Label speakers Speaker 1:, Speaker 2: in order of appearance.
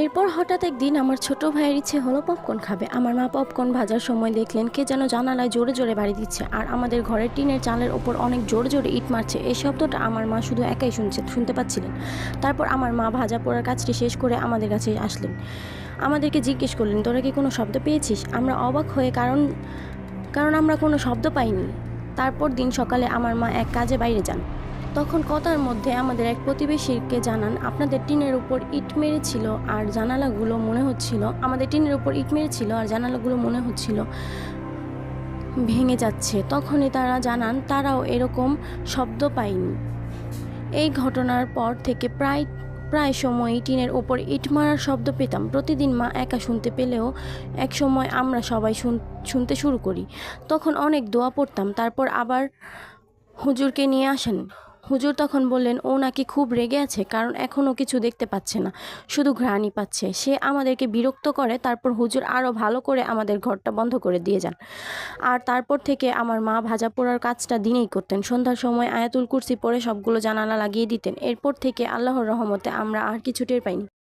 Speaker 1: এরপর হঠাৎ একদিন আমার ছোট ভাইয়ের ইচ্ছে হলো পপকর্ন খাবে। আমার মা পপকর্ন ভাজার সময় দেখলেন কে যেন জানালায় জোরে জোরে বাড়ি দিচ্ছে, আর আমাদের ঘরের টিনের চালের ওপর অনেক জোরে জোরে ইট মারছে। এই শব্দটা আমার মা শুধু একাই শুনতে পাচ্ছিলেন। তারপর আমার মা ভাজা পোড়ার কাজটি শেষ করে আমাদের কাছে আসলেন, আমাদেরকে জিজ্ঞেস করলেন, তোরা কি কোনো শব্দ পেয়েছিস? আমরা অবাক হয়ে কারণ কারণ আমরা কোনো শব্দ পাইনি। তারপর দিন সকালে আমার মা এক কাজে বাইরে যান। তখন কথার মধ্যে আমাদের এক প্রতিবেশীকে জানান, আপনাদের টিনের উপর ইট মেরেছিল আর জানালাগুলো মনে হচ্ছিল আমাদের টিনের উপর ইট মেরেছিল আর জানালাগুলো মনে হচ্ছিল ভেঙে যাচ্ছে। তখনই তারা জানান তারাও এরকম শব্দ পায়নি। এই ঘটনার পর থেকে প্রায় সময়ই টিনের ওপর ইট মারার শব্দ পেতাম। প্রতিদিন মা একা শুনতে পেলেও এক সময় আমরা সবাই শুনতে শুরু করি। তখন অনেক দোয়া পড়তাম। তারপর আবার হুজুরকে নিয়ে আসেন। হুজুর তখন বললেন ও নাকি খুব রেগে আছে, কারণ এখনও কিছু দেখতে পাচ্ছে না, শুধু ঘ্রাণই পাচ্ছে। সে আমাদেরকে বিরক্ত করে। তারপর হুজুর আরও ভালো করে আমাদের ঘরটা বন্ধ করে দিয়ে যান। আর তারপর থেকে আমার মা ভাজা পোড়ার কাজটা দিনেই করতেন। সন্ধ্যার সময় আয়াতুল কুরসি পড়ে সবগুলো জানালা লাগিয়ে দিতেন। এরপর থেকে আল্লাহর রহমতে আমরা আর কিছু টের পাইনি।